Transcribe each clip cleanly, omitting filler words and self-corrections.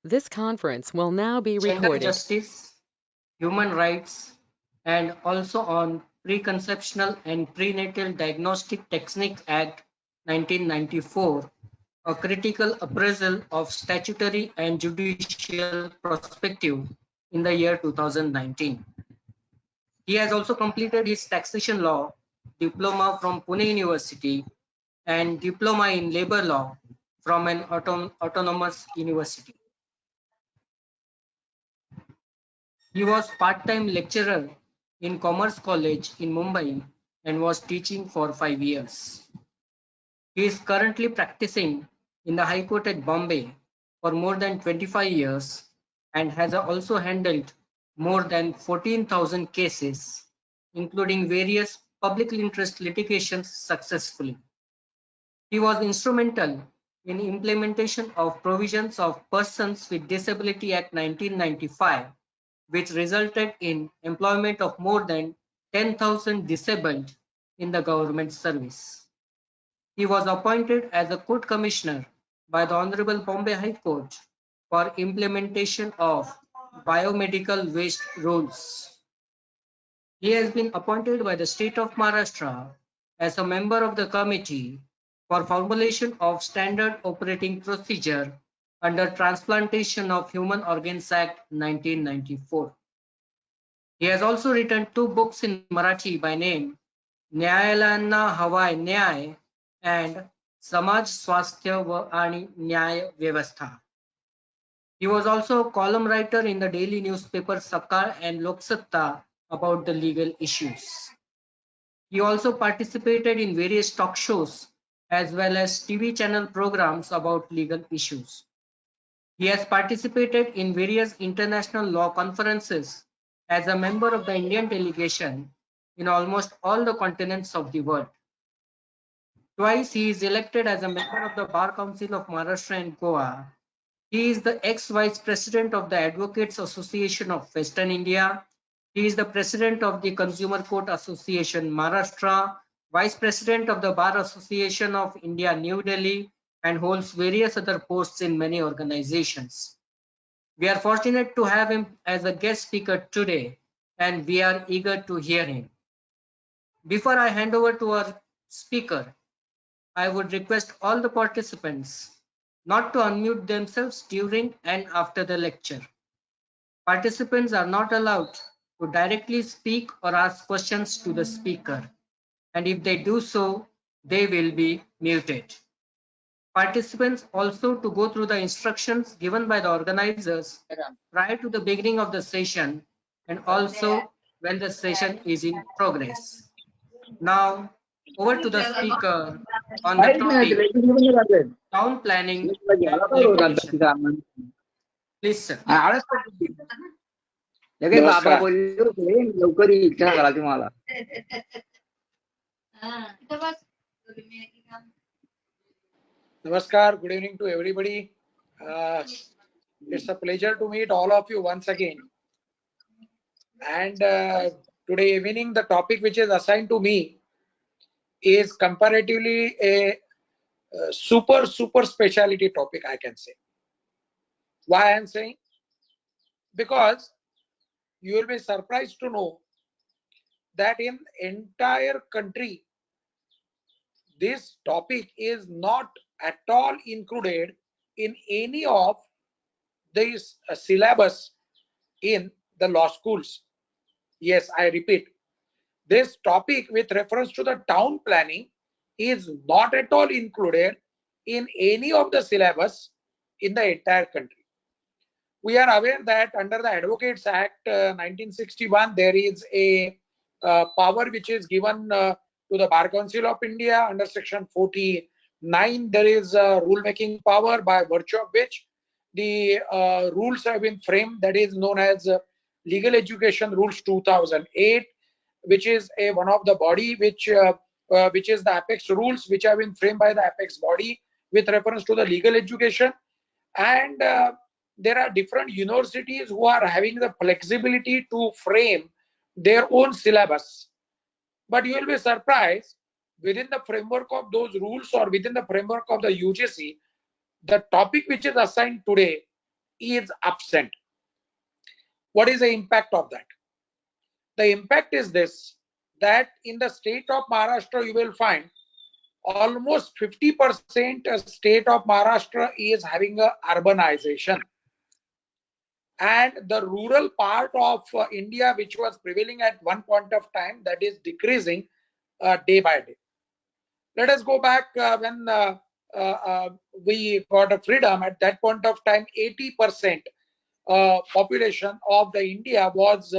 This conference will now be gender recorded. justice, human rights, and also on Preconceptional and Prenatal Diagnostic Techniques Act 1994, a critical appraisal of statutory and judicial perspective in the year 2019. He has also completed his taxation law diploma from Pune University and diploma in labor law from an autonomous university. He was part-time lecturer in Commerce College in Mumbai and was teaching for 5 years. He is currently practicing in the High Court at Bombay for more than 25 years and has also handled more than 14,000 cases, including various public interest litigations successfully. He was instrumental in implementation of provisions of Persons with Disability Act 1995, which resulted in employment of more than 10,000 disabled in the government service. He was appointed as a court commissioner by the Honorable Bombay High Court for implementation of biomedical waste rules. He has been appointed by the state of Maharashtra as a member of the committee for formulation of standard operating procedure under Transplantation of Human Organs Act 1994. He has also written 2 books in Marathi by name न्यायालयांना हवाय न्याय and Samaj Swasthya आणि न्याय व्यवस्था. He was also a column writer in the daily newspaper Sakal and Lok Satta about the legal issues. He also participated in various talk shows as well as TV channel programs about legal issues. He has participated in various international law conferences as a member of the Indian delegation in almost all the continents of the world. Twice he is elected as a member of the Bar Council of Maharashtra and Goa. He is the ex-vice president of the Advocates Association of Western India. He is the president of the Consumer Court Association Maharashtra, vice president of the Bar Association of India New Delhi, and holds various other posts in many organizations. We are fortunate to have him as a guest speaker today, and we are eager to hear him. Before I hand over to our speaker, I would request all the participants not to unmute themselves during and after the lecture. Participants are not allowed to directly speak or ask questions to the speaker, and if they do so, they will be muted. Participants also to go through the instructions given by the organizers prior to the beginning of the session and also when the session is in progress. Now, over to the speaker on the topic town planning and electrification. Please, sir. लगेच बाबा नमस्कार. बोलले होते लवकर इच्छा करा तुम्हाला. Namaskar. Good evening to everybody. It's a pleasure to meet all of you once again. And today evening, the topic which is assigned to me is comparatively a super specialty topic, I can say. Why I am saying? Because you will be surprised to know that in entire country, this topic is not at all included in any of these syllabus in the law schools. Yes, I repeat, this topic with reference to the town planning is not at all included in any of the syllabus in the entire country. We are aware that under the Advocates Act 1961, there is a power which is given to the Bar Council of India. Under section 49, there is a rule making power by virtue of which the rules have been framed, that is known as Legal Education Rules 2008, which is one of the body which is the apex rules which have been framed by the apex body with reference to the legal education. And there are different universities who are having the flexibility to frame their own syllabus. But you will be surprised, within the framework of those rules or within the framework of the UGC, the topic which is assigned today is absent. What is the impact of that? The impact is this, that in the state of Maharashtra, you will find almost 50% state of Maharashtra is having a urbanization. And the rural part of India, which was prevailing at one point of time, that is decreasing day by day. Let us go back when we got a freedom. At that point of time, 80% population of the India was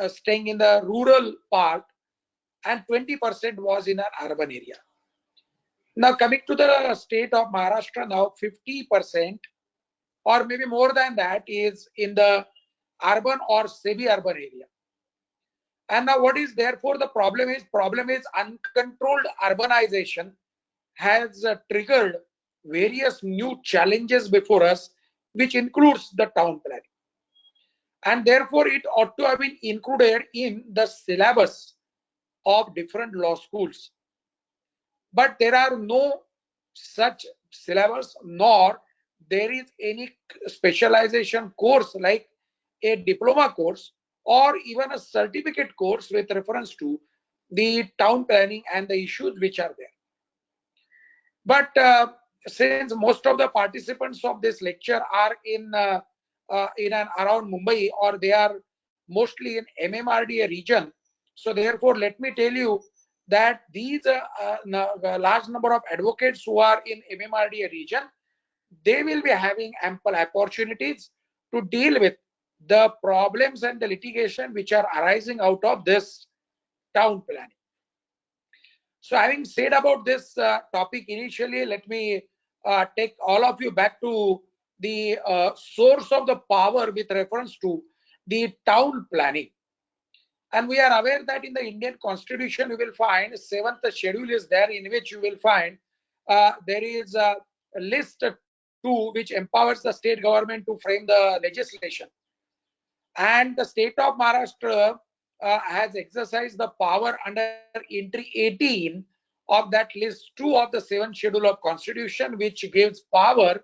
staying in the rural part, and 20% was in an urban area. Now coming to the state of Maharashtra, now 50% or maybe more than that is in the urban or semi-urban area. And now what is therefore the problem is uncontrolled urbanization has triggered various new challenges before us, which includes the town planning. And therefore it ought to have been included in the syllabus of different law schools. But there are no such syllabus, nor there is any specialization course like a diploma course or even a certificate course with reference to the town planning and the issues which are there. But since most of the participants of this lecture are in and around Mumbai, or they are mostly in MMRDA region, so therefore let me tell you that these large number of advocates who are in MMRDA region, they will be having ample opportunities to deal with the problems and the litigation which are arising out of this town planning. So having said about this topic initially, let me take all of you back to the source of the power with reference to the town planning. And we are aware that in the Indian Constitution, you will find 7th schedule is there, in which you will find there is a list 2 which empowers the state government to frame the legislation. And the state of Maharashtra has exercised the power under entry 18 of that list 2 of the 7th schedule of Constitution, which gives power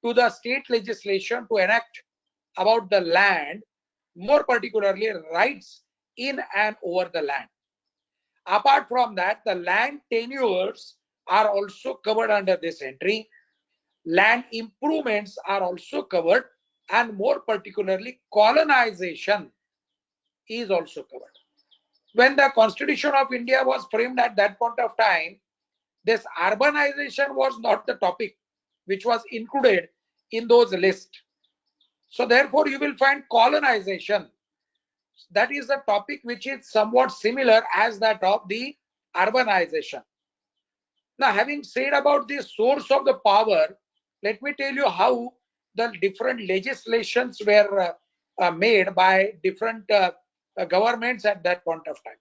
to the state legislation to enact about the land, more particularly rights in and over the land. Apart from that, the land tenures are also covered under this entry. Land improvements are also covered, and more particularly colonization is also covered. When the Constitution of India was framed at that point of time, this urbanization was not the topic which was included in those lists. So therefore you will find colonization, that is a topic which is somewhat similar as that of the urbanization. Now, having said about the source of the power, let me tell you how the different legislations were made by different governments at that point of time.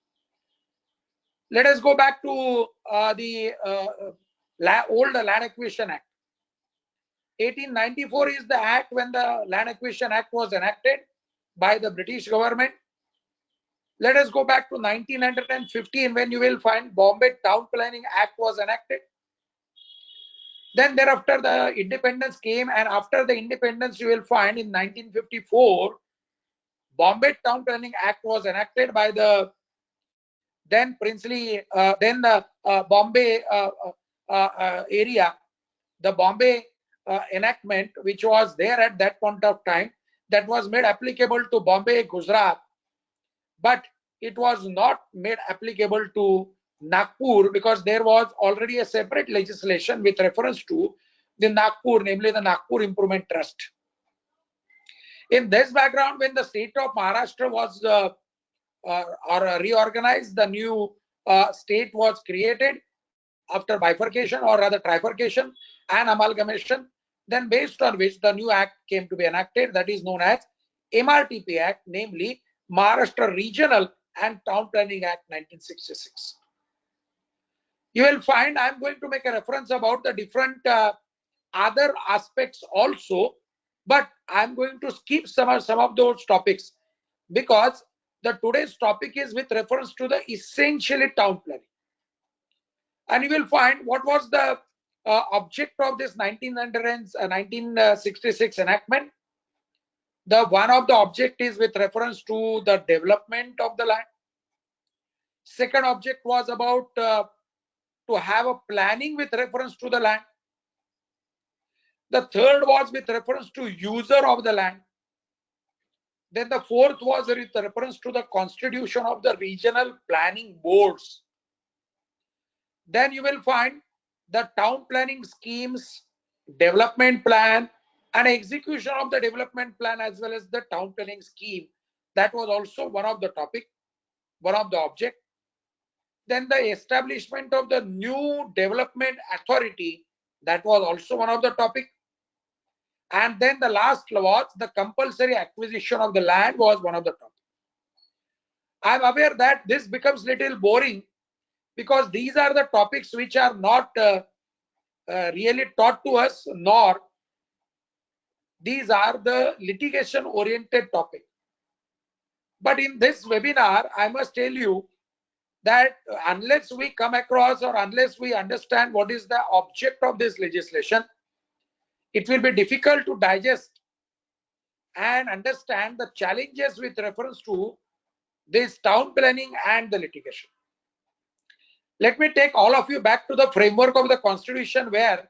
Let us go back to the old Land Acquisition Act. 1894 is the act when the Land Acquisition Act was enacted by the British government. Let us go back to 1915 when you will find Bombay Town Planning Act was enacted. Then thereafter the independence came, and after the independence you will find in 1954 Bombay Town Planning Act was enacted by the then princely Bombay area. The Bombay enactment which was there at that point of time, that was made applicable to Bombay, Gujarat, but it was not made applicable to Nagpur because there was already a separate legislation with reference to the Nagpur, namely the Nagpur Improvement Trust. In this background, when the state of Maharashtra was reorganized, the new state was created after bifurcation, or rather trifurcation and amalgamation, then based on which the new act came to be enacted, that is known as MRTP Act, namely Maharashtra Regional and Town Planning Act 1966. You will find I am going to make a reference about the different other aspects also, but I am going to skip some of those topics because the today's topic is with reference to the essentially town planning. And you will find what was the object of this 1966 enactment. The one of the object is with reference to the development of the land. Second object was about to have a planning with reference to the land. The third was with reference to user of the land. Then the fourth was with reference to the constitution of the regional planning boards. Then you will find the town planning schemes, development plan, and execution of the development plan as well as the town planning scheme. That was also one of the topic, one of the object. Then the establishment of the new development authority, that was also one of the topic. And then the last was the compulsory acquisition of the land was one of the topics. I'm aware that this becomes little boring because these are the topics which are not really taught to us, nor these are the litigation oriented topic. But in this webinar, I must tell you that unless we come across or unless we understand what is the object of this legislation, it will be difficult to digest and understand the challenges with reference to this town planning and the litigation. Let me take all of you back to the framework of the Constitution, where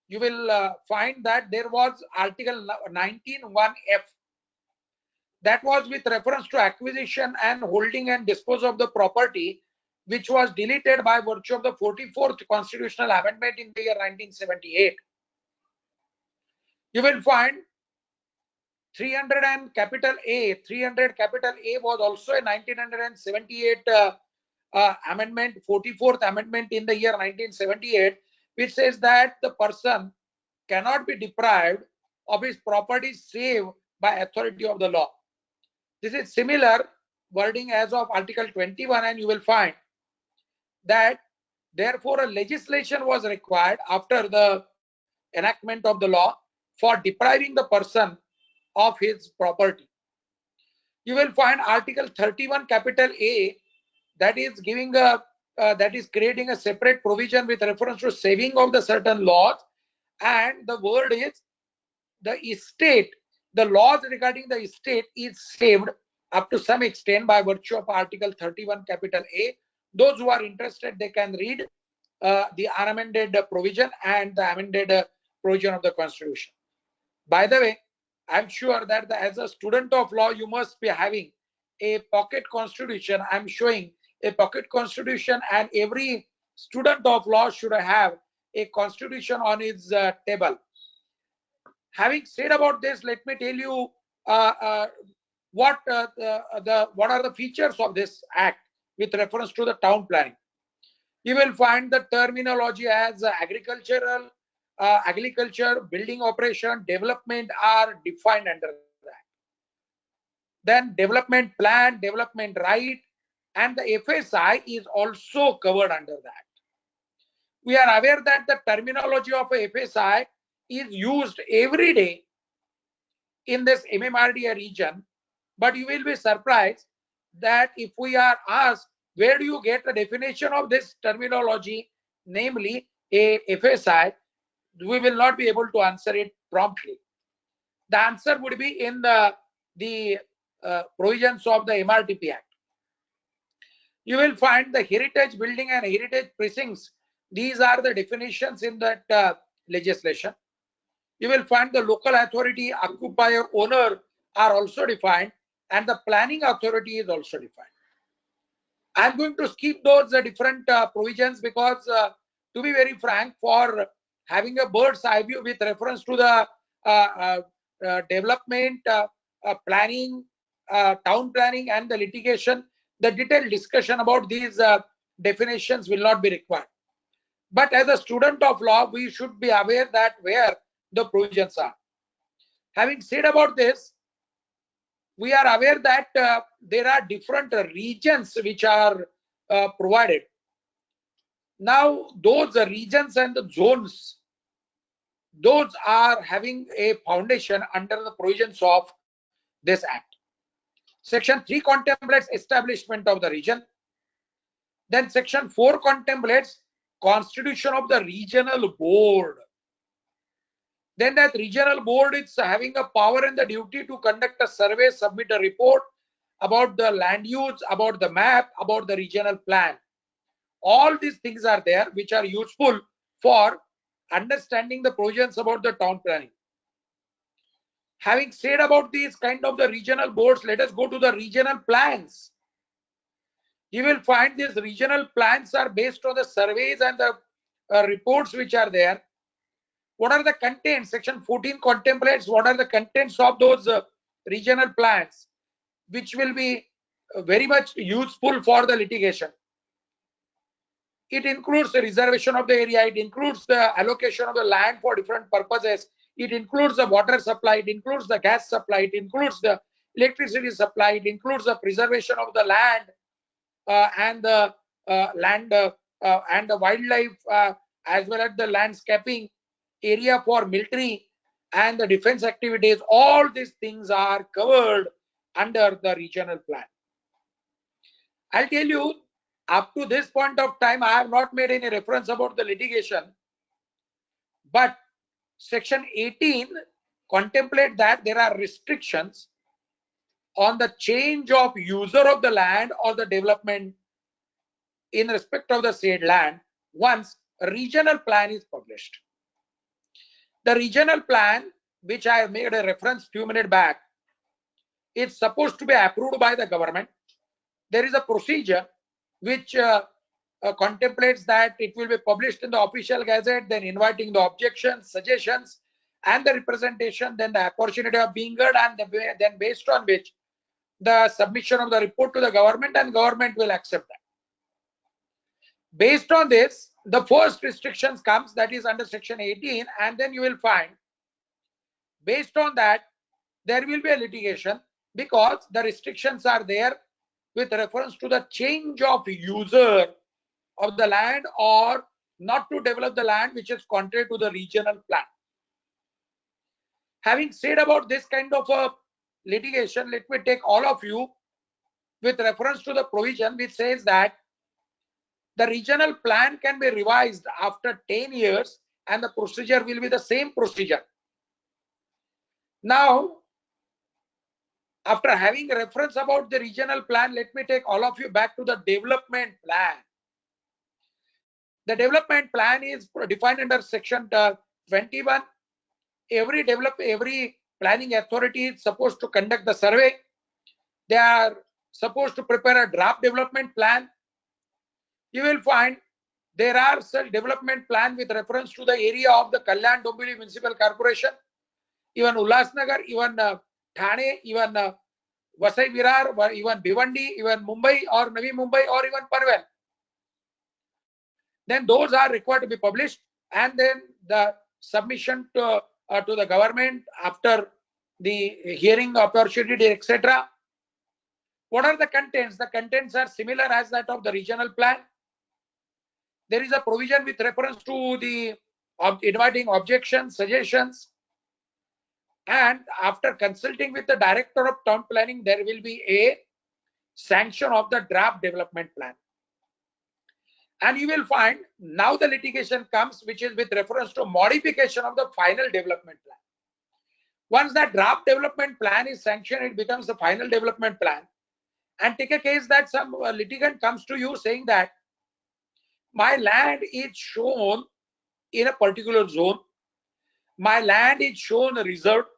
you will find that there was Article 19(1)(f). That was with reference to acquisition and holding and dispose of the property, which was deleted by virtue of the 44th Constitutional Amendment in the year 1978. You will find 300 and capital A. 300 capital A was also a 1978 amendment, 44th amendment in the year 1978, which says that the person cannot be deprived of his property save by authority of the law. This is similar wording as of Article 21, and you will find that therefore a legislation was required after the enactment of the law for depriving the person of his property. You will find Article 31 capital A, that is giving a that is creating a separate provision with reference to saving of the certain laws, and the word is the estate. The laws regarding the estate is saved up to some extent by virtue of Article 31 capital A. Those who are interested, they can read the unamended provision and the amended provision of the Constitution. By the way, I'm sure that as a student of law, you must be having a pocket constitution. I'm showing a pocket constitution, and every student of law should have a constitution on his table. Having said about this, let me tell you what are the features of this act with reference to the town planning. You will find the terminology as agriculture, building operation, development are defined under that. Then development plan, development right, and the FSI is also covered under that. We are aware that the terminology of a FSI is used every day in this MMRDA region, but you will be surprised that if we are asked, where do you get the definition of this terminology, namely a FSI, we will not be able to answer it promptly. The answer would be in the provisions of the MRTP Act. You will find the heritage building and heritage precincts. These are the definitions in that legislation. You will find the local authority, occupier, owner are also defined, and the planning authority is also defined. I'm going to skip those different provisions because, to be very frank, for having a bird's eye view with reference to the development, planning, town planning, and the litigation, the detailed discussion about these definitions will not be required. But as a student of law, we should be aware that where the provisions are. Having said about this, we are aware that there are different regions which are provided. Now, those regions and the zones, those are having a foundation under the provisions of this act. Section 3 contemplates establishment of the region. Then Section 4 contemplates constitution of the regional board. Then that regional board is having a power and the duty to conduct a survey, submit a report about the land use, about the map, about the regional plan. All these things are there which are useful for understanding the provisions about the town planning. Having said about these kind of the regional boards, let us go to the regional plans. You will find these regional plans are based on the surveys and the reports which are there. What are the contents? Section 14 contemplates what are the contents of those regional plans, which will be very much useful for the litigation. It includes the reservation of the area, it includes the allocation of the land for different purposes, it includes the water supply, it includes the gas supply, it includes the electricity supply, it includes the preservation of the land and the and the wildlife, as well as the landscaping area for military and the defense activities. All these things are covered under the regional plan. I'll tell you, up to this point of time, I have not made any reference about the litigation, but section 18 contemplate that there are restrictions on the change of user of the land or the development in respect of the said land once a regional plan is published. The regional plan, which I made a reference few minutes back, is supposed to be approved by the government. There is a procedure which contemplates that it will be published in the official gazette, then inviting the objections, suggestions, and the representation, then the opportunity of being heard, and then based on which the submission of the report to the government, and government will accept that. Based on this, the first restrictions comes, that is under section 18, and then you will find, based on that, there will be a litigation because the restrictions are there with reference to the change of user of the land or not to develop the land which is contrary to the regional plan. Having said about this kind of a litigation, let me take all of you with reference to the provision which says that the regional plan can be revised after 10 years and the procedure will be the same procedure. Now, after having a reference about the regional plan, let me take all of you back to the development plan. The development plan is defined under section 21. Every planning authority is supposed to conduct the survey. They are supposed to prepare a draft development plan. You will find there are such development plan with reference to the area of the Kalyan Dombivli Municipal Corporation, even Ulhasnagar, even Thane, even Vasai Virar, even Bhiwandi, even Mumbai or Navi Mumbai or even Panvel. Then those are required to be published, and then the submission to the government after the hearing opportunity, etc. What are the contents? The contents are similar as that of the regional plan. There is a provision with reference to the inviting objections, suggestions, and after consulting with the director of town planning, there will be a sanction of the draft development plan. And you will find now the litigation comes, which is with reference to modification of the final development plan. Once that draft development plan is sanctioned, it becomes the final development plan. And take a case that some litigant comes to you saying that my land is shown in a particular zone, my land is shown reserved,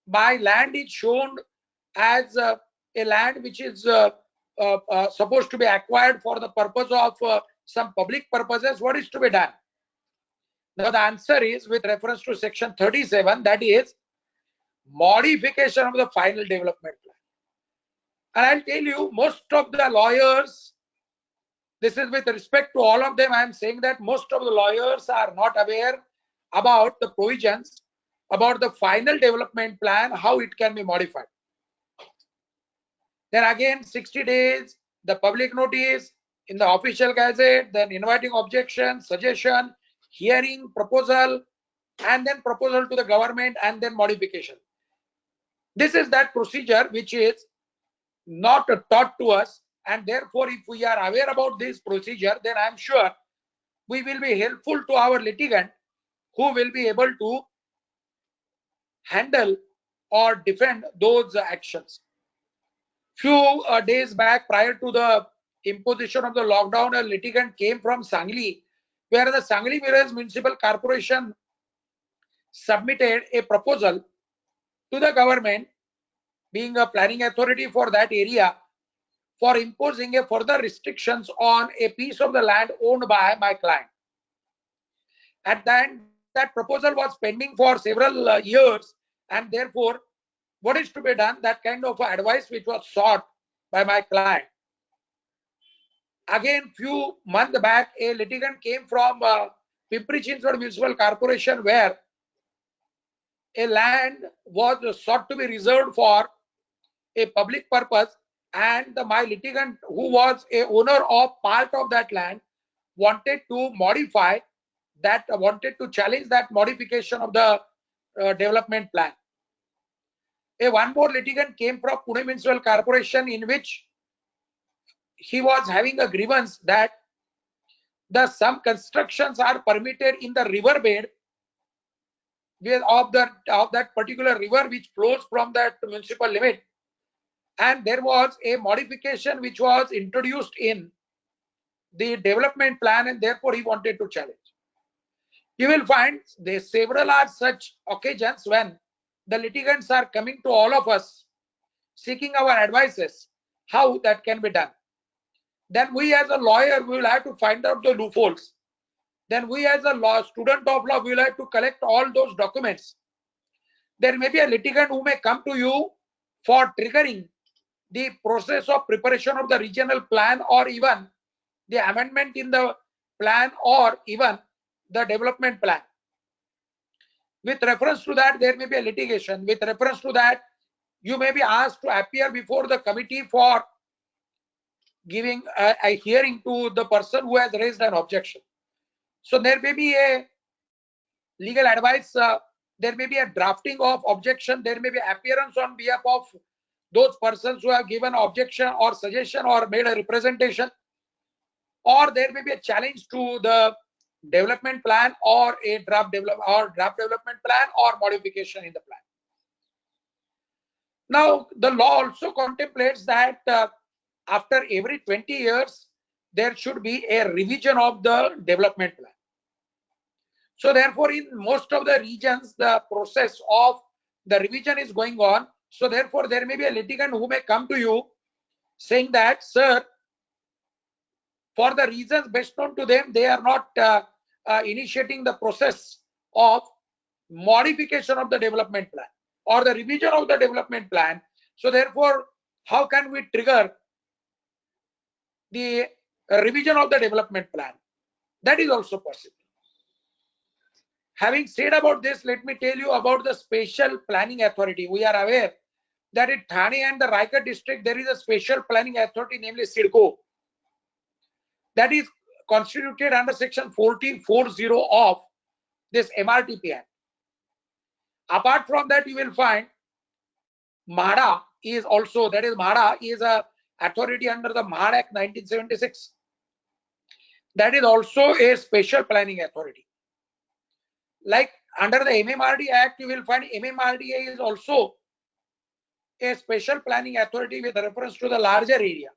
my land is shown as a land which is supposed to be acquired for the purpose of some public purposes. What is to be done? Now the answer is with reference to section 37, that is modification of the final development plan. And I'll tell you, most of the lawyers, this is with respect to all of them, I am saying that most of the lawyers are not aware about the provisions about the final development plan, how it can be modified. Then again 60 days, the public notice in the official gazette, then inviting objection, suggestion, hearing, proposal, and then proposal to the government, and then modification. This is that procedure which is not taught to us, and therefore if we are aware about this procedure, then I am sure we will be helpful to our litigant who will be able to handle or defend those actions. Few days back, prior to the imposition of the lockdown, a litigant came from Sangli, where the Sangli Mirrors Municipal Corporation submitted a proposal to the government, being a planning authority for that area, for imposing a further restrictions on a piece of the land owned by my client. At that proposal was pending for several years, and therefore, what is to be done? That kind of advice which was sought by my client. Again, few months back, a litigant came from Pimpri-Chinchwad Municipal Corporation, where a land was sought to be reserved for a public purpose, and my litigant, who was a owner of part of that land, wanted to modify that, wanted to challenge that modification of the development plan. One more litigant came from Pune Municipal Corporation, in which he was having a grievance that some constructions are permitted in the riverbed of that particular river which flows from that municipal limit, and there was a modification which was introduced in the development plan, and therefore he wanted to challenge. You will find there several are such occasions when the litigants are coming to all of us seeking our advices how that can be done. Then we as a lawyer, we will have to find out the loopholes. Then we as a student of law, we will have to collect all those documents. There may be a litigant who may come to you for triggering the process of preparation of the regional plan, or even the amendment in the plan, or even the development plan. With reference to that, there may be a litigation. With reference to that, you may be asked to appear before the committee for giving a hearing to the person who has raised an objection. So there may be a legal advice, there may be a drafting of objection, there may be appearance on behalf of those persons who have given objection or suggestion or made a representation, or there may be a challenge to the development plan, or a draft development plan, or modification in the plan. Now, the law also contemplates that after every 20 years, there should be a revision of the development plan. So therefore, in most of the regions, the process of the revision is going on. So therefore, there may be a litigant who may come to you saying that, sir, for the reasons best known to them, they are not initiating the process of modification of the development plan or the revision of the development plan. So therefore, how can we trigger the revision of the development plan? That is also possible. Having said about this, let me tell you about the Special Planning Authority. We are aware that in Thane and the Raigad district, there is a Special Planning Authority, namely CIDCO, that is constituted under section 1440 of this MRTP Act. Apart from that, you will find MHADA is also, that is MHADA is a authority under the MHADA Act 1976. That is also a special planning authority. Like under the MMRD Act, you will find MMRDA is also a special planning authority with reference to the larger area.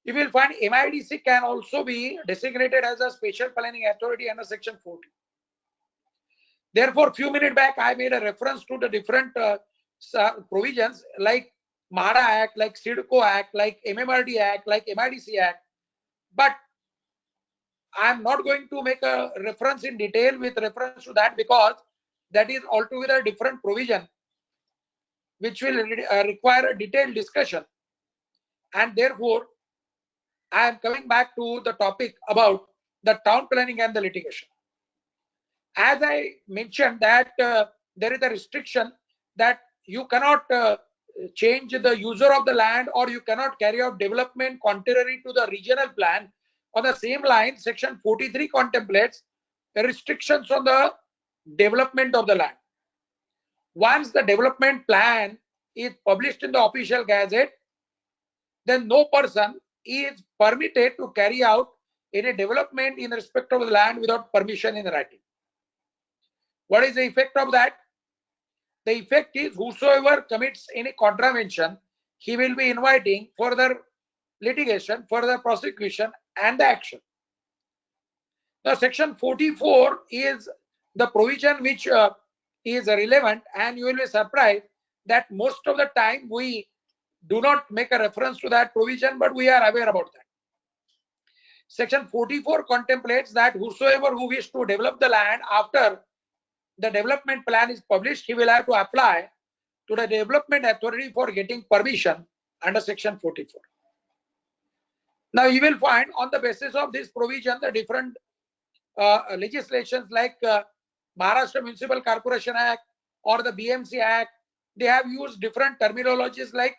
You will find MIDC can also be designated as a special planning authority under section 40. Therefore, few minutes back, I made a reference to the different provisions like MHADA Act, like CIDCO Act, like MMRD Act, like MIDC Act. But I am not going to make a reference in detail with reference to that, because that is altogether a different provision which will require a detailed discussion. And therefore, I am coming back to the topic about the town planning and the litigation. As I mentioned that there is a restriction that you cannot change the user of the land, or you cannot carry out development contrary to the regional plan. On the same line, section 43 contemplates the restrictions on the development of the land. Once the development plan is published in the official gazette, then no person is permitted to carry out any development in respect of the land without permission in writing. What is the effect of that? the effect is whosoever commits any contravention, he will be inviting further litigation, further prosecution, and the action. Now, section 44 is the provision which is relevant, and you will be surprised that most of the time we do not make a reference to that provision, but we are aware about that. Section 44 contemplates that whosoever who wish to develop the land after the development plan is published, he will have to apply to the development authority for getting permission under section 44. Now you will find on the basis of this provision the different legislations like Maharashtra Municipal Corporation Act or the BMC Act, they have used different terminologies like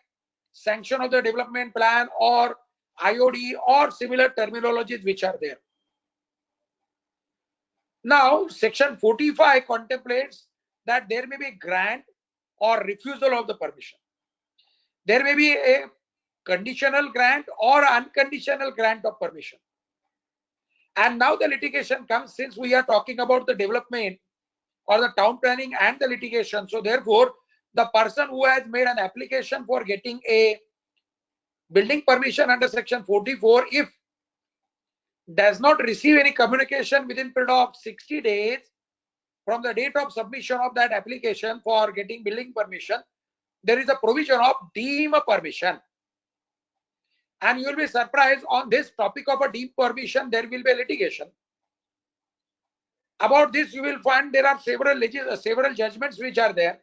sanction of the development plan or IOD or similar terminologies which are there. Now, section 45 contemplates that there may be grant or refusal of the permission. There may be a conditional grant or unconditional grant of permission. And now the litigation comes, since we are talking about the development or the town planning and the litigation. So therefore, the person who has made an application for getting a building permission under section 44, if does not receive any communication within period of 60 days from the date of submission of that application for getting building permission, there is a provision of deem permission. And you will be surprised, on this topic of a deem permission, there will be a litigation. About this, you will find there are several judgments which are there.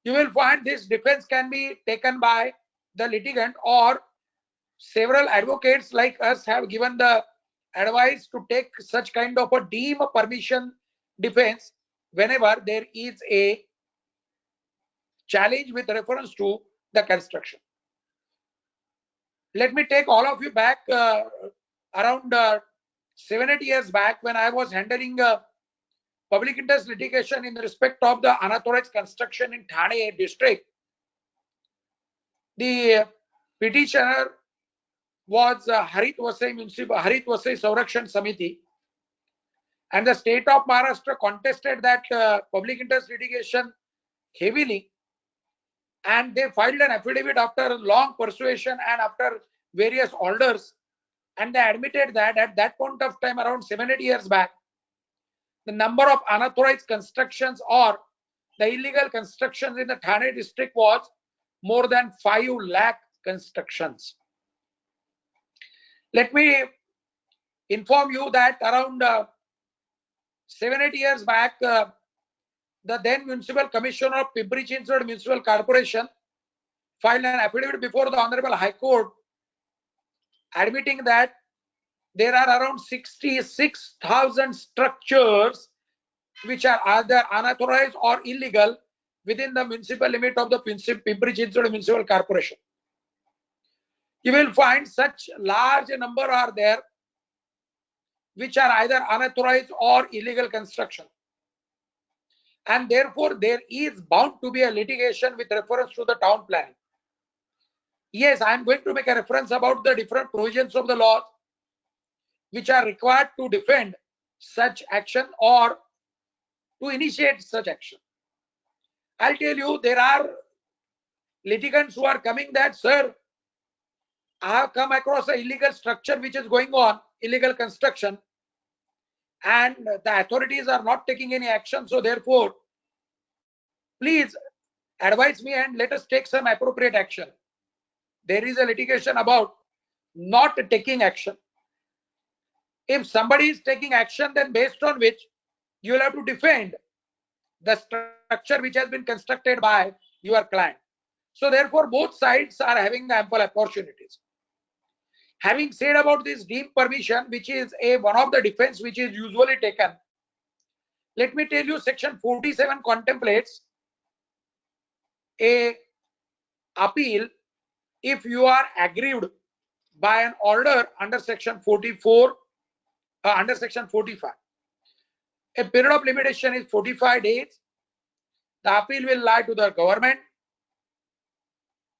You will find this defense can be taken by the litigant, or several advocates like us have given the advice to take such kind of a deem permission defense whenever there is a challenge with reference to the construction. Let me take all of you back around 7-8 years back, when I was handling public interest litigation in respect of the unauthorized construction in Thane district. The petitioner was Harit Vasai Saurakshan Samiti, and the state of Maharashtra contested that public interest litigation heavily, and they filed an affidavit after long persuasion and after various orders, and they admitted that at that point of time, around 7-8 years back, the number of unauthorized constructions or the illegal constructions in the Thane district was more than 5 lakh constructions. Let me inform you that around 7-8 years back, the then Municipal Commissioner of Pimpri-Chinchwad Municipal Corporation filed an affidavit before the Honorable High Court admitting that there are around 66,000 structures which are either unauthorized or illegal within the municipal limit of the Pimpri-Chinchwad Municipal Corporation. You will find such large number are there which are either unauthorized or illegal construction. And therefore, there is bound to be a litigation with reference to the town planning. Yes, I am going to make a reference about the different provisions of the law which are required to defend such action or to initiate such action. I'll tell you, there are litigants who are coming that, sir, I have come across an illegal structure which is going on, illegal construction, and the authorities are not taking any action. So therefore, please advise me and let us take some appropriate action. There is a litigation about not taking action. If somebody is taking action, then based on which you will have to defend the structure which has been constructed by your client. So therefore, both sides are having ample opportunities. Having said about this deemed permission, which is one of the defense which is usually taken, let me tell you, section 47 contemplates a appeal if you are aggrieved by an order under section 44, under section 45. A period of limitation is 45 days. The appeal will lie to the government.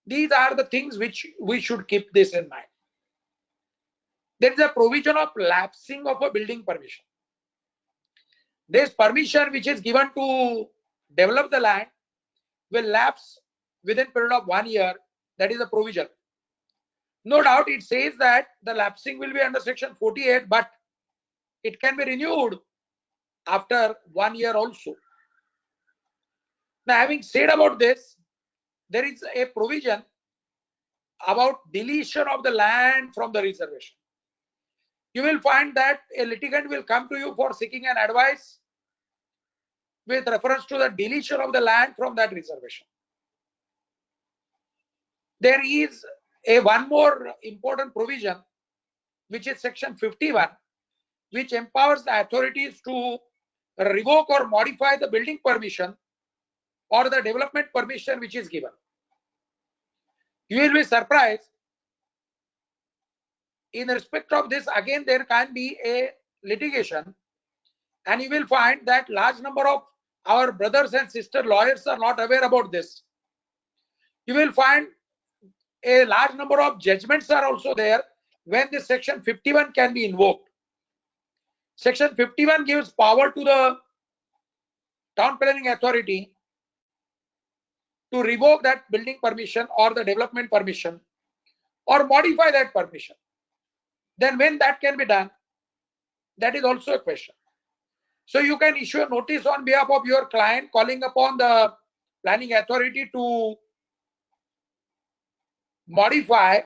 These are the things which we should keep this in mind. There is a provision of lapsing of a building permission. This permission which is given to develop the land will lapse within period of 1 year. That is the provision. No doubt it says that the lapsing will be under section 48, but it can be renewed after 1 year also. Now, having said about this, there is a provision about deletion of the land from the reservation. You will find that a litigant will come to you for seeking an advice with reference to the deletion of the land from that reservation. There is one more important provision, which is section 51, which empowers the authorities to revoke or modify the building permission or the development permission which is given. You will be surprised. In respect of this, again, there can be a litigation, and you will find that large number of our brothers and sister lawyers are not aware about this. You will find a large number of judgments are also there when this section 51 can be invoked. Section 51 gives power to the town planning authority to revoke that building permission or the development permission or modify that permission. Then when that can be done, that is also a question. So you can issue a notice on behalf of your client calling upon the planning authority to modify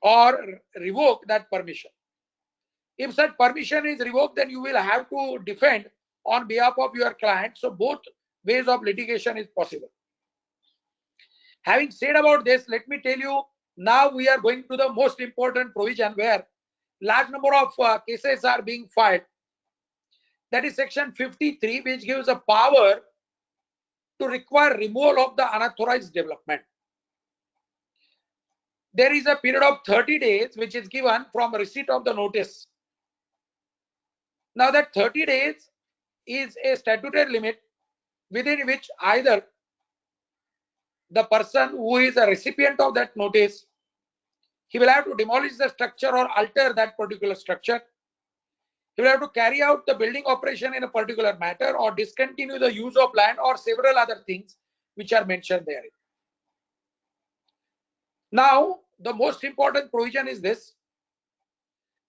or revoke that permission. If such permission is revoked, then you will have to defend on behalf of your client. So both ways of litigation is possible. Having said about this, let me tell you, now we are going to the most important provision where large number of cases are being filed. That is section 53, which gives a power to require removal of the unauthorized development. There is a period of 30 days which is given from receipt of the notice. Now that 30 days is a statutory limit within which either the person who is a recipient of that notice, he will have to demolish the structure or alter that particular structure. He will have to carry out the building operation in a particular matter or discontinue the use of land or several other things which are mentioned there. Now, the most important provision is this.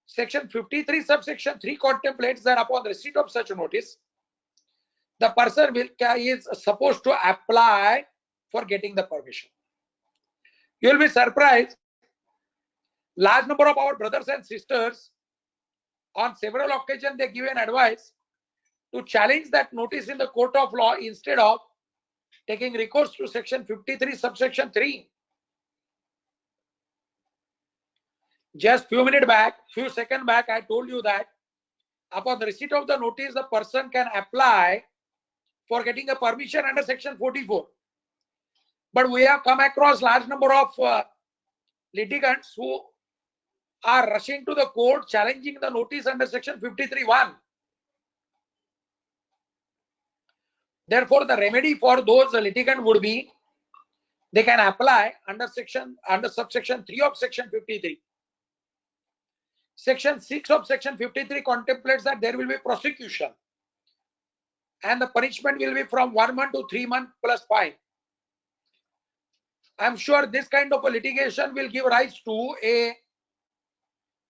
Section 53 subsection 3 contemplates that upon receipt of such a notice, the person is supposed to apply for getting the permission. You will be surprised. Large number of our brothers and sisters, on several occasions, they give an advice to challenge that notice in the court of law instead of taking recourse to section 53 subsection 3. Just few seconds back, I told you that upon the receipt of the notice, the person can apply for getting a permission under section 44. But we have come across large number of litigants who are rushing to the court challenging the notice under section 53(1). Therefore, the remedy for those litigants would be they can apply under subsection 3 of section 53. Section 6 of section 53 contemplates that there will be prosecution and the punishment will be from 1 month to 3 months plus fine. I'm sure this kind of a litigation will give rise to a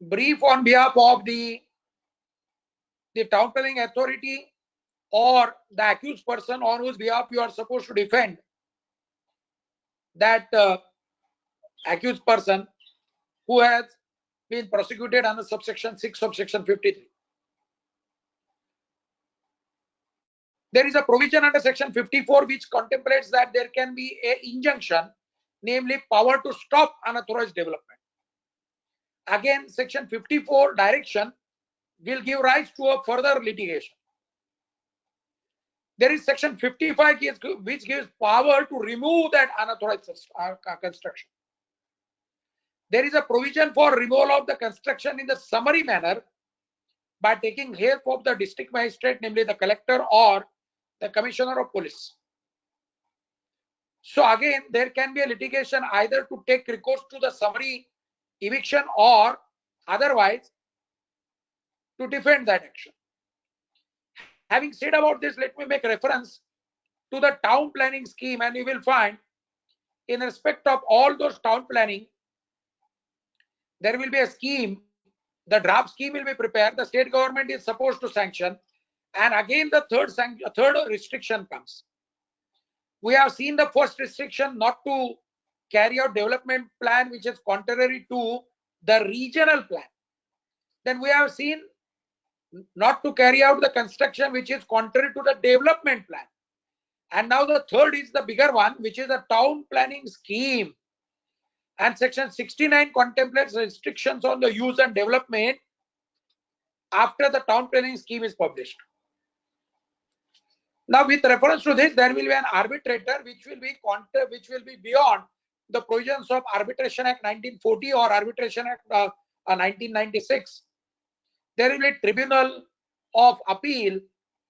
brief on behalf of the town planning authority or the accused person on whose behalf you are supposed to defend that accused person who has been prosecuted under subsection 6 of section 53. There is a provision under section 54 which contemplates that there can be an injunction, namely power to stop unauthorized development. Again, section 54 direction will give rise to a further litigation. There is section 55 which gives power to remove that unauthorized construction. There is a provision for removal of the construction in the summary manner by taking help of the district magistrate, namely the collector or the commissioner of police. So again, there can be a litigation either to take recourse to the summary eviction or otherwise to defend that action. Having said about this, let me make reference to the town planning scheme, and you will find in respect of all those town planning, there will be a scheme. The draft scheme will be prepared. The state government is supposed to sanction. And again, the third restriction comes. We have seen the first restriction, not to carry out development plan which is contrary to the regional plan. Then we have seen not to carry out the construction which is contrary to the development plan. And now the third is the bigger one, which is the town planning scheme. And section 69 contemplates restrictions on the use and development after the town planning scheme is published. Now, with reference to this, there will be an arbitrator which will be beyond the provisions of Arbitration Act 1940 or Arbitration Act 1996. There will be a tribunal of appeal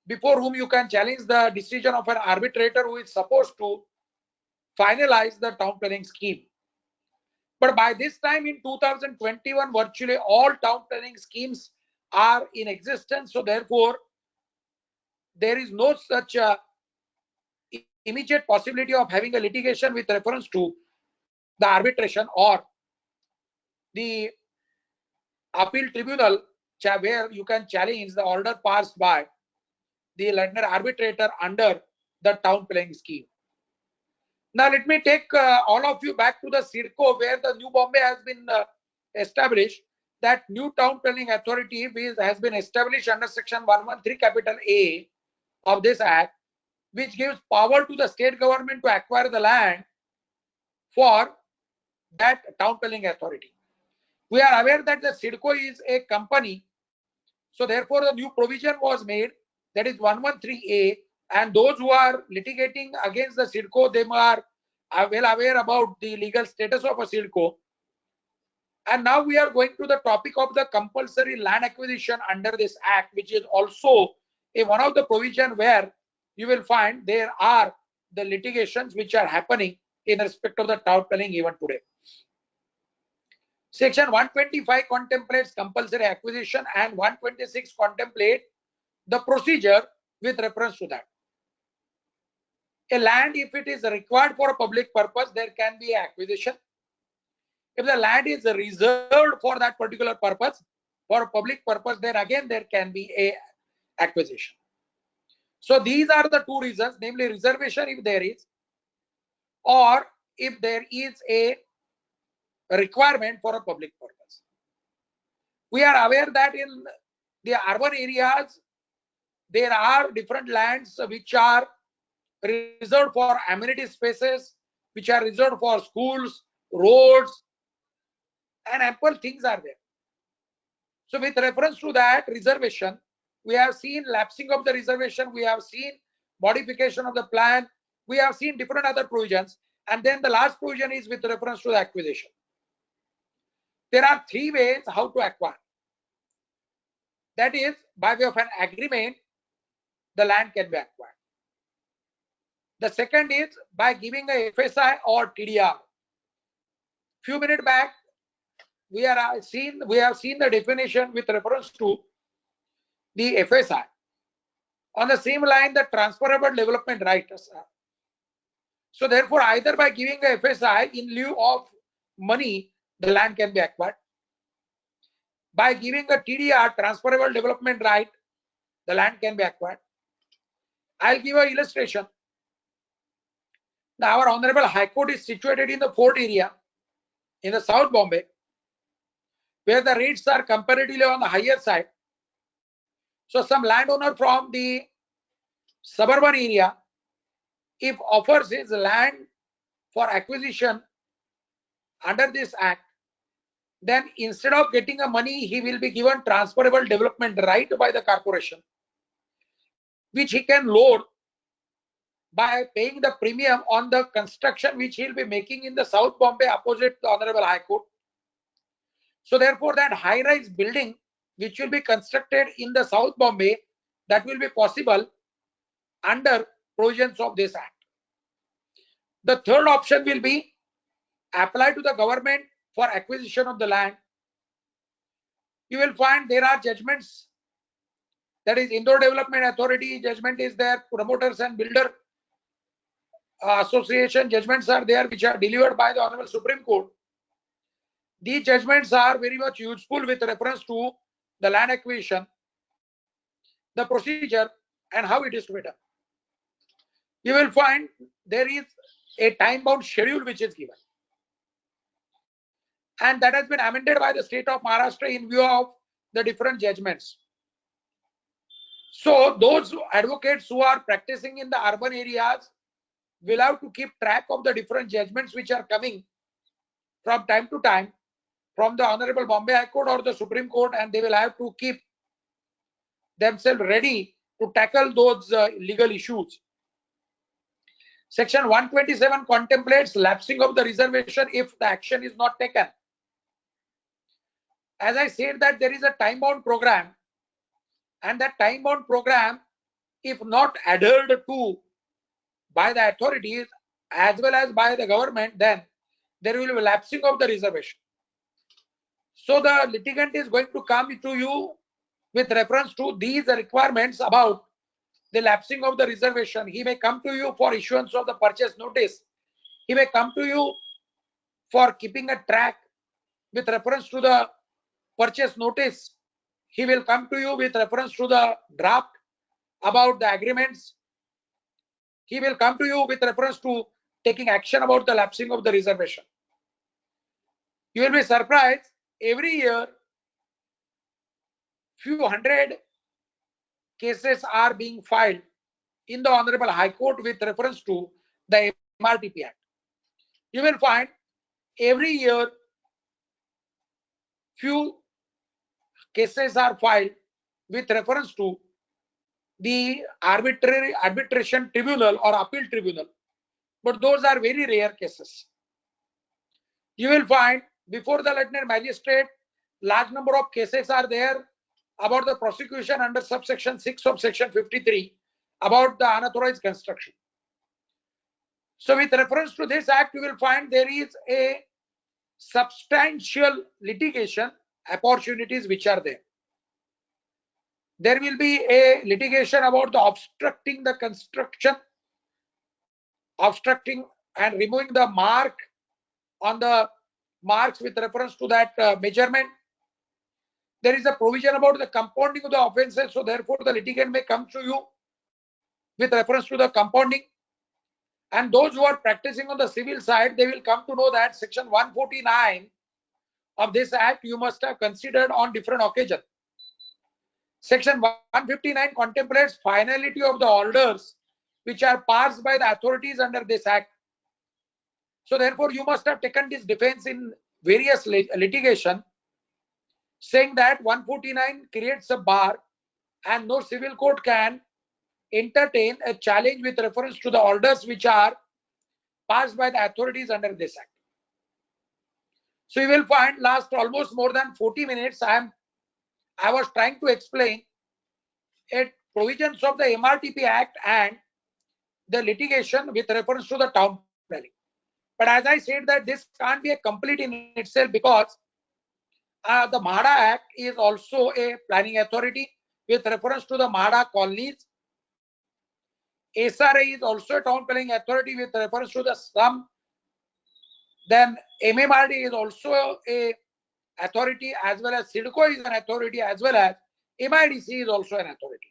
before whom you can challenge the decision of an arbitrator who is supposed to finalize the town planning scheme. But by this time in 2021, virtually all town planning schemes are in existence. So therefore, there is no such immediate possibility of having a litigation with reference to the arbitration or the appeal tribunal, where you can challenge the order passed by the London arbitrator under the town planning scheme. Now let me take all of you back to the CIDCO, where the New Bombay has been established. That new town planning authority has been established under section 113 capital A of this act, which gives power to the state government to acquire the land for that town planning authority. We are aware that the CIDCO is a company, so therefore the new provision was made, that is 113A, and those who are litigating against the CIDCO, they are well aware about the legal status of a CIDCO. And now we are going to the topic of the compulsory land acquisition under this act, which is also one of the provision where you will find there are the litigations which are happening in respect of the town planning even today. Section 125 contemplates compulsory acquisition, and 126 contemplate the procedure with reference to that. A land, if it is required for a public purpose, there can be acquisition. If the land is reserved for that particular purpose, for a public purpose, then again there can be a acquisition. So these are the two reasons, namely reservation if there is, or if there is a requirement for a public purpose. We are aware that in the urban areas, there are different lands which are reserved for amenity spaces, which are reserved for schools, roads, and ample things are there. So with reference to that reservation, we have seen lapsing of the reservation, we have seen modification of the plan, we have seen different other provisions, and then the last provision is with reference to the acquisition. There are three ways how to acquire. That is, by way of an agreement, the land can be acquired. The second is by giving a FSI or TDR. Few minutes back, we have seen the definition with reference to the FSI. On the same line, the transferable development rights. So therefore, either by giving a FSI in lieu of money, the land can be acquired. By giving a TDR, transferable development right, the land can be acquired. I'll give an illustration. Now, our Honorable High Court is situated in the Fort area in the South Bombay, where the rates are comparatively on the higher side. So some landowner from the suburban area, if offers his land for acquisition under this act, then instead of getting a money, he will be given transferable development right by the corporation, which he can load by paying the premium on the construction which he will be making in the South Bombay opposite the Honorable High Court. So therefore, that high-rise building which will be constructed in the South Bombay, that will be possible under provisions of this act. The third option will be apply to the government for acquisition of the land. You will find there are judgments, that is Indore Development Authority judgment is there, promoters and builder association judgments are there which are delivered by the Honorable Supreme Court. These judgments are very much useful with reference to the land acquisition, the procedure, and how it is to be done. You will find there is a time-bound schedule which is given. And that has been amended by the state of Maharashtra in view of the different judgments. So those advocates who are practicing in the urban areas will have to keep track of the different judgments which are coming from time to time from the Honorable Bombay High Court or the Supreme Court, and they will have to keep themselves ready to tackle those legal issues. Section 127 contemplates lapsing of the reservation if the action is not taken. As I said that there is a time-bound program, and that time-bound program, if not adhered to by the authorities as well as by the government, then there will be lapsing of the reservation. So the litigant is going to come to you with reference to these requirements about the lapsing of the reservation. He may come to you for issuance of the purchase notice. He may come to you for keeping a track with reference to the purchase notice. He will come to you with reference to the draft about the agreements. He will come to you with reference to taking action about the lapsing of the reservation. You will be surprised, every year few hundred cases are being filed in the Honorable High Court with reference to the MRTP Act. You will find every year few cases are filed with reference to the arbitration tribunal or appeal tribunal, but those are very rare cases. You will find before the lieutenant magistrate large number of cases are there about the prosecution under subsection 6 of section 53 about the unauthorized construction. So with reference to this act, you will find there is a substantial litigation opportunities which are there. There will be a litigation about the obstructing the construction, obstructing and removing the mark on the marks with reference to that measurement. There is a provision about the compounding of the offences, so therefore the litigant may come to you with reference to the compounding. And those who are practicing on the civil side, they will come to know that section 149 of this act you must have considered on different occasions. Section 159 contemplates finality of the orders which are passed by the authorities under this act. So therefore you must have taken this defense in various litigation, saying that 149 creates a bar and no civil court can entertain a challenge with reference to the orders which are passed by the authorities under this act. So you will find last almost more than 40 minutes I was trying to explain provisions of the MRTP Act and the litigation with reference to the town planning. But as I said that this can't be a complete in itself, because the MHADA Act is also a planning authority with reference to the MHADA colonies. SRA is also a town planning authority with reference to the slum. Then MMRD is also a authority, as well as CIDCO is an authority, as well as MIDC is also an authority.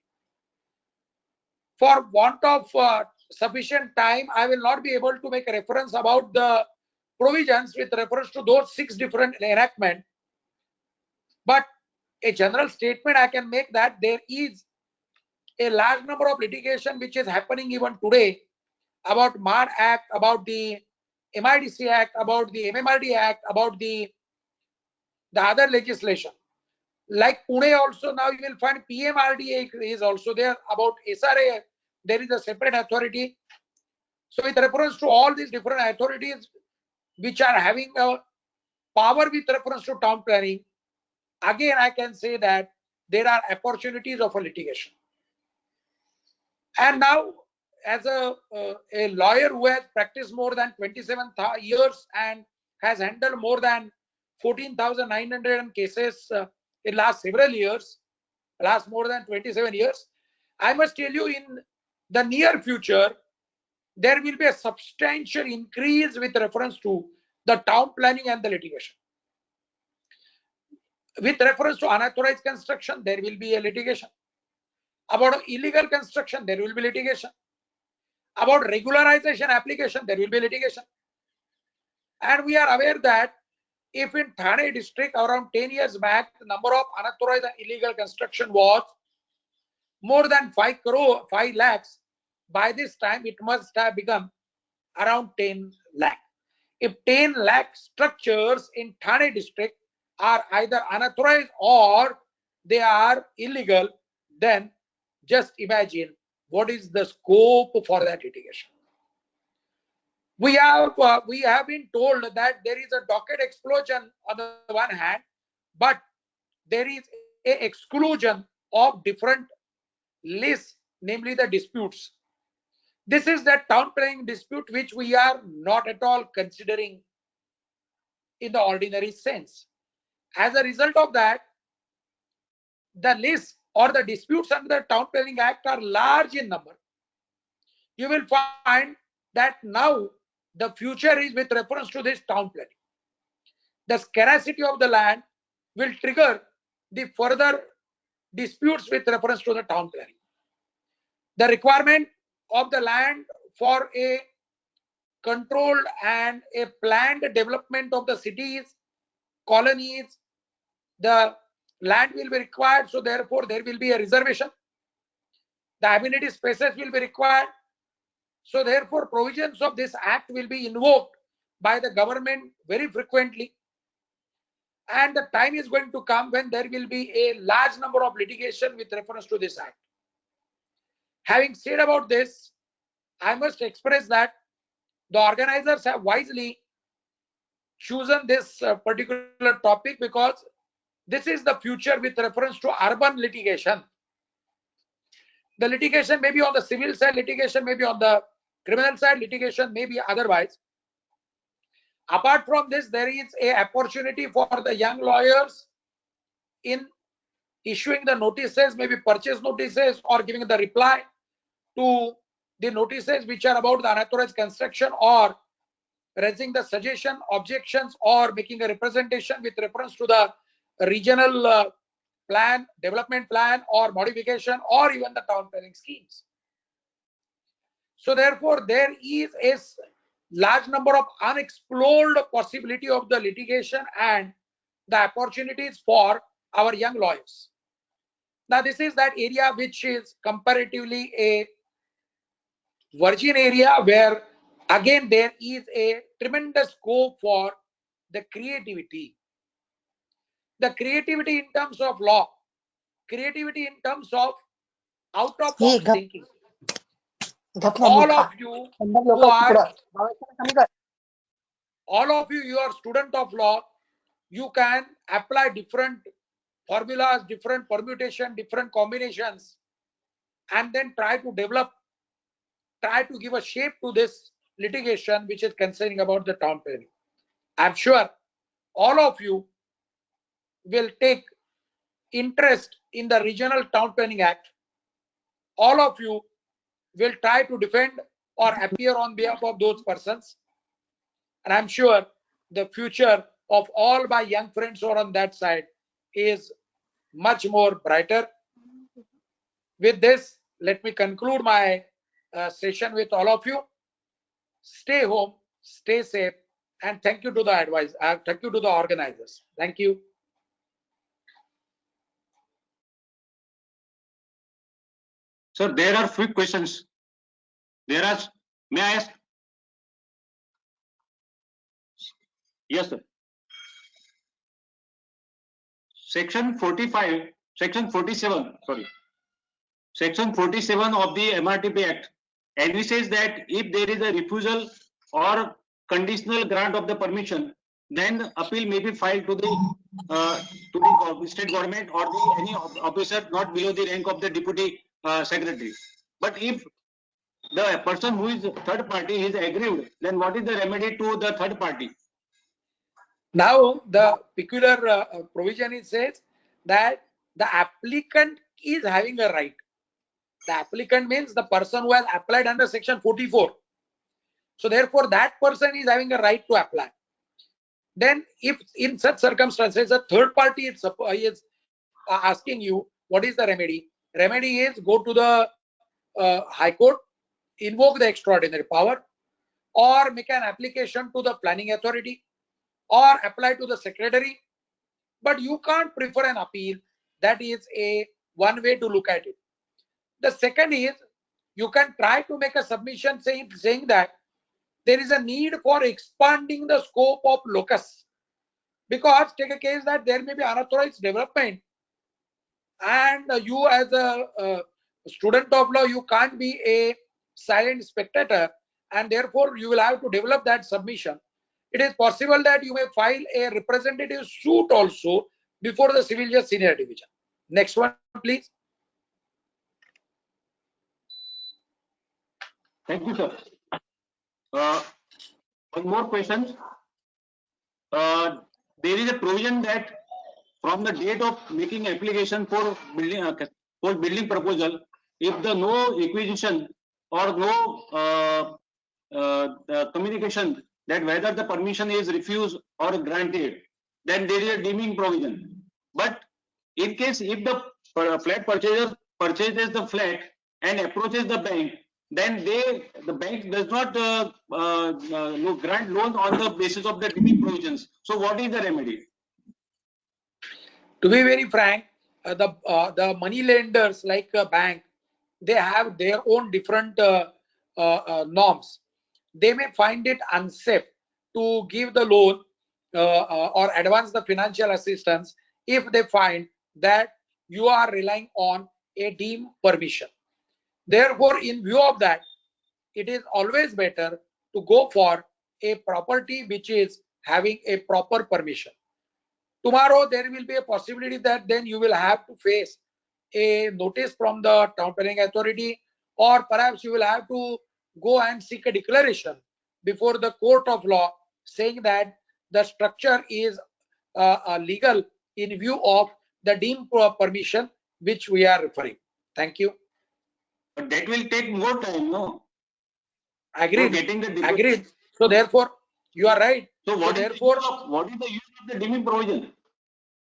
For want of sufficient time, I will not be able to make a reference about the provisions with reference to those 6 different enactments. But a general statement I can make that there is a large number of litigation which is happening even today about MAD Act, about the MIDC Act, about the MMRD Act, about the other legislation. Like Pune also, now you will find PMRDA is also there. About SRA, there is a separate authority. So with reference to all these different authorities which are having a power with reference to town planning, again I can say that there are opportunities of a litigation. And now, as a lawyer who has practiced more than 27 years and has handled more than 14,900 cases in last several years, last more than 27 years, I must tell you, in the near future, there will be a substantial increase with reference to the town planning and the litigation. With reference to unauthorized construction, there will be a litigation. About illegal construction, there will be litigation. About regularization application, there will be litigation. And we are aware that if in Thane district around 10 years back, the number of unauthorized and illegal construction was more than 5 lakhs, by this time it must have become around 10 lakh. If 10 lakh structures in Thane district are either unauthorized or they are illegal, then just imagine what is the scope for that litigation. We have been told that there is a docket explosion on the one hand, but there is a exclusion of different lists, namely the disputes. This is the town planning dispute which we are not at all considering in the ordinary sense. As a result of that, the list or the disputes under the Town Planning Act are large in number. You will find that now the future is with reference to this town planning. The scarcity of the land will trigger the further disputes with reference to the town planning. The requirement of the land for a controlled and a planned development of the cities, colonies, the land will be required, so therefore there will be a reservation. The amenity spaces will be required, so therefore provisions of this act will be invoked by the government very frequently. And the time is going to come when there will be a large number of litigation with reference to this act. Having said about this, I must express that the organizers have wisely chosen this particular topic because this is the future with reference to urban litigation. The litigation may be on the civil side, litigation may be on the criminal side, litigation may be otherwise. Apart from this, there is a opportunity for the young lawyers in issuing the notices, maybe purchase notices, or giving the reply to the notices which are about the unauthorized construction, or raising the suggestion, objections, or making a representation with reference to the regional plan, development plan, or modification, or even the town planning schemes. So therefore, there is a large number of unexplored possibility of the litigation and the opportunities for our young lawyers. Now, this is that area which is comparatively a virgin area where again there is a tremendous scope for the creativity. The creativity in terms of law, creativity in terms of out of box thinking. All of you who are, you are student of law, you can apply different formulas, different permutation, different combinations, and then try to develop, try to give a shape to this litigation which is concerning about the town planning. I'm sure all of you will take interest in the Regional Town Planning Act. All of you will try to defend or appear on behalf of those persons. And I'm sure the future of all my young friends who are on that side is much more brighter. With this, let me conclude my session with all of you. Stay home, stay safe, and thank you to the advice. Thank you to the organizers. Thank you. Sir, there are few questions. There are, may I ask? Yes, sir. Section 45, Section 47, sorry. Section 47 of the MRTP Act envisages that if there is a refusal or conditional grant of the permission, then appeal may be filed to the state government or any officer not below the rank of the deputy secretary. But if the person who is third party is aggrieved, then what is the remedy to the third party? Now, the peculiar provision it says that the applicant is having a right. The applicant means the person who has applied under Section 44. So therefore, that person is having a right to apply. Then if in such circumstances, a third party is asking you, what is the remedy? Remedy is go to the High Court, invoke the extraordinary power, or make an application to the planning authority, or apply to the secretary. But you can't prefer an appeal. That is a one way to look at it. The second is you can try to make a submission saying that there is a need for expanding the scope of locus, because take a case that there may be unauthorized development, and you as a student of law, you can't be a silent spectator, and therefore you will have to develop that submission. It is possible that you may file a representative suit also before the civil judge senior division. Next one, please. Thank you, sir. One more question. There is a provision that from the date of making application for building proposal, if the no acquisition or no communication that whether the permission is refused or granted, then there is a deeming provision. But in case if the flat purchaser purchases the flat and approaches the bank, then the bank does not grant loan on the basis of the deeming provisions. So what is the remedy? To be very frank, the money lenders like a bank, they have their own different norms. They may find it unsafe to give the loan or advance the financial assistance if they find that you are relying on a deemed permission. Therefore, in view of that, it is always better to go for a property which is having a proper permission. Tomorrow, there will be a possibility that then you will have to face a notice from the town planning authority, or perhaps you will have to go and seek a declaration before the court of law saying that the structure is legal in view of the deemed permission which we are referring. Thank you. But that will take more time, no? Agreed. Getting the Agreed. So therefore, you are right. So what is therefore, the use of the deeming provision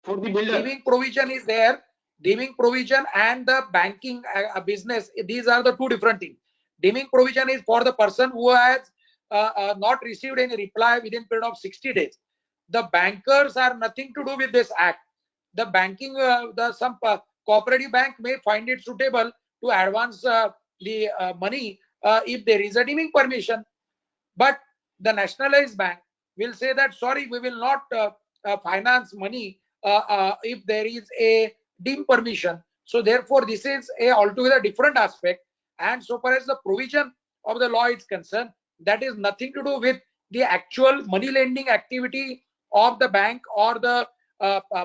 for the builder? Deeming provision is there. Deeming provision and the banking business, these are the two different things. Deeming provision is for the person who has not received any reply within period of 60 days. The bankers are nothing to do with this act. The banking, some cooperative bank may find it suitable to advance the money if there is a deeming permission. But the nationalized bank will say that, sorry, we will not finance money if there is a deemed permission. So therefore, this is a altogether different aspect. And so far as the provision of the law is concerned, that is nothing to do with the actual money lending activity of the bank or the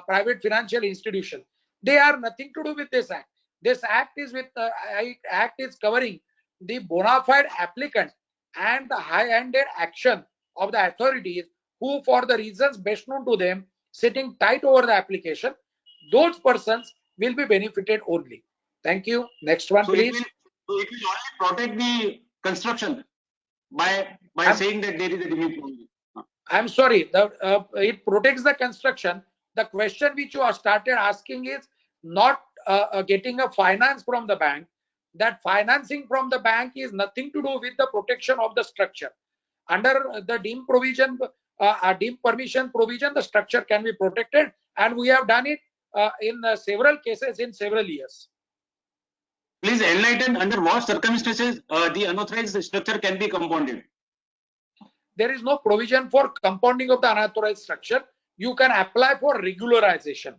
private financial institution. They are nothing to do with this act. This act is covering the bona fide applicant and the high-handed action of the authorities who, for the reasons best known to them, sitting tight over the application, those persons will be benefited only. Thank you. Next one, please. It will only protect the construction by saying that there is a deeming provision. I'm sorry, it protects the construction. The question which you have started asking is not getting a finance from the bank. That financing from the bank is nothing to do with the protection of the structure. Under the deemed provision, deemed permission provision, the structure can be protected, and we have done it in several cases in several years. Please enlighten under what circumstances the unauthorized structure can be compounded. There is no provision for compounding of the unauthorized structure. You can apply for regularization.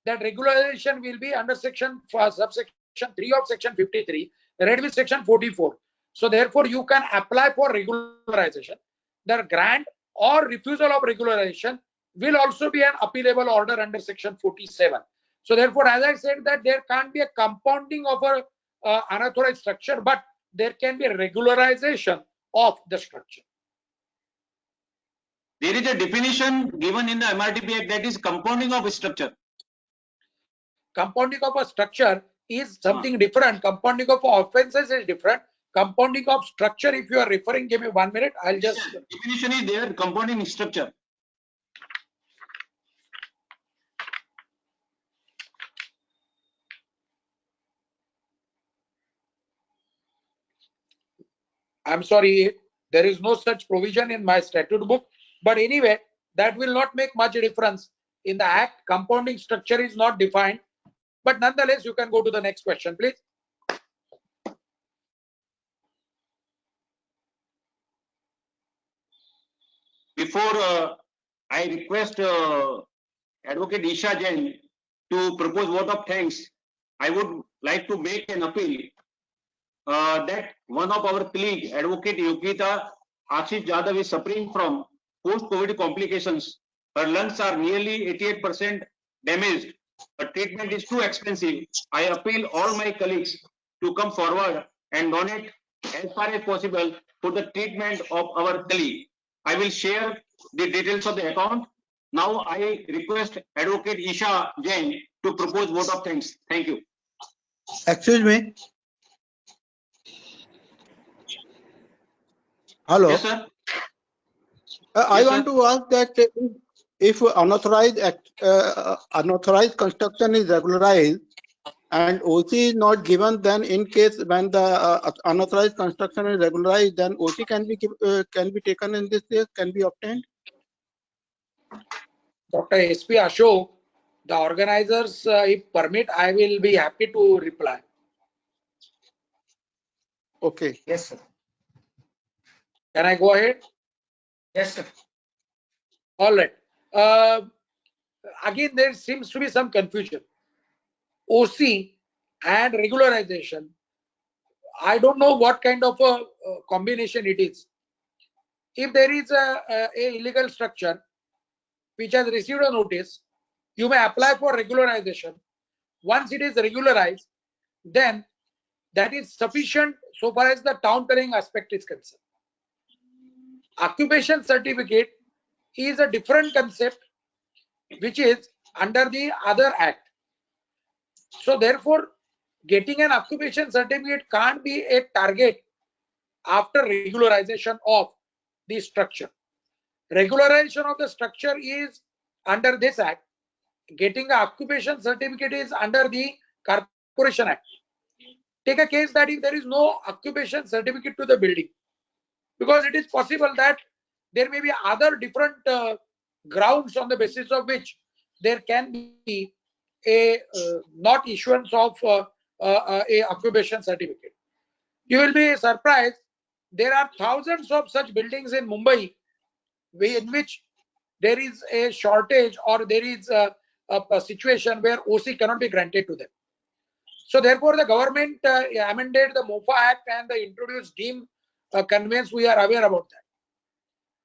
That regularization will be under subsection 3 of section 53, read with section 44. So therefore, you can apply for regularization. The grant or refusal of regularization will also be an appealable order under section 47. So therefore, as I said, that there can't be a compounding of a unauthorized structure, but there can be a regularization of the structure. There is a definition given in the MRTP Act, that is compounding of a structure. Compounding of a structure is something different. Compounding of offenses is different. compounding of structure, if you are referring, give me 1 minute. I'll just. Definition is there, compounding structure. I'm sorry, there is no such provision in my statute book. But anyway, that will not make much difference. In the Act, compounding structure is not defined. But nonetheless, you can go to the next question, please. Before I request Advocate Isha Jain to propose vote of thanks, I would like to make an appeal that one of our colleague, Advocate Yogita Ashish Jadhav, is suffering from post-COVID complications. Her lungs are nearly 88% damaged. Her treatment is too expensive. I appeal all my colleagues to come forward and donate as far as possible for the treatment of our colleague. I will share the details of the account. Now I request Advocate Isha Jain to propose vote of thanks. Thank you. Excuse me. Hello. Yes, sir. I Yes, want sir. to ask that if unauthorized construction is regularized and OC is not given, then in case when the unauthorized construction is regularized, then OC can be taken in this case, can be obtained. Dr. SP Ashok, the organizers, if permit, I will be happy to reply. Okay. Yes, sir. Can I go ahead? Yes, sir. All right. Again, there seems to be some confusion. OC and regularization, I don't know what kind of a combination it is. If there is a illegal structure which has received a notice, you may apply for regularization. Once it is regularized, then that is sufficient so far as the town planning aspect is concerned. Occupation certificate is a different concept which is under the other act. So therefore, getting an occupation certificate can't be a target after regularization of the structure. Regularization of the structure is under this act. Getting an occupation certificate is under the Corporation Act. Take a case that if there is no occupation certificate to the building, because it is possible that there may be other different grounds on the basis of which there can be a not issuance of a occupation certificate. You will be surprised. There are thousands of such buildings in Mumbai in which there is a shortage or there is a situation where OC cannot be granted to them. So therefore, the government amended the MOFA Act and the introduced deemed conveyance. We are aware about that.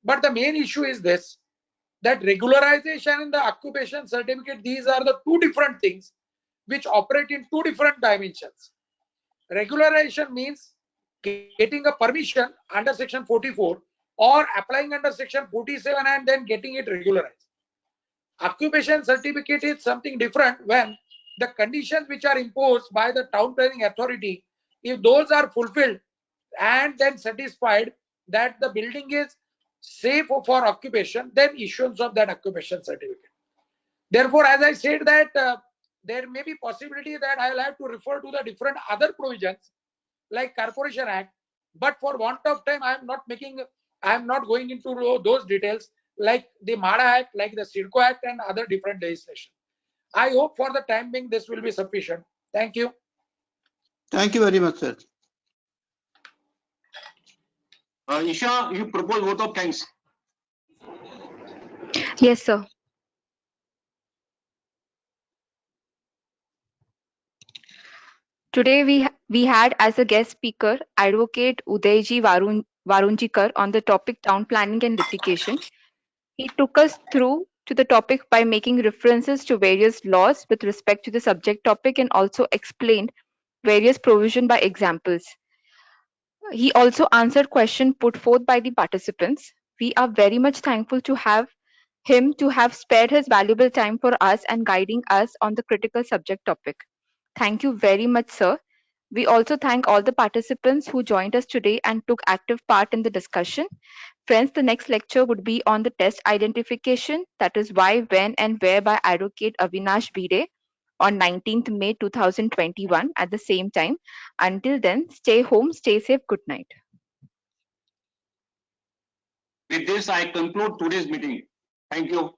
But the main issue is this, that regularization and the occupation certificate, these are the two different things which operate in two different dimensions. Regularization means getting a permission under section 44 or applying under section 47 and then getting it regularized. Occupation certificate is something different when the conditions which are imposed by the town planning authority, if those are fulfilled and then satisfied that the building is safe for occupation, then issuance of that occupation certificate. Therefore, as I said that there may be possibility that I will have to refer to the different other provisions like Corporation Act, but for want of time, I am not going into those details like the MADA Act, like the CIDCO Act and other different legislation. I hope for the time being this will be sufficient. Thank you. Thank you very much, sir. Isha, you propose vote of thanks. Yes, sir. Today we had as a guest speaker Advocate Udayji Varunjikar on the topic town planning and litigation. He took us through to the topic by making references to various laws with respect to the subject topic and also explained various provisions by examples. He also answered questions put forth by the participants. We are very much thankful to have him to have spared his valuable time for us and guiding us on the critical subject topic. Thank you very much, sir. We also thank all the participants who joined us today and took active part in the discussion. Friends, the next lecture would be on the test identification, that is why, when, and where, by Advocate Avinash Bhide on 19th May 2021 at the same time. Until then, stay home, stay safe, good night. With this, I conclude today's meeting. Thank you.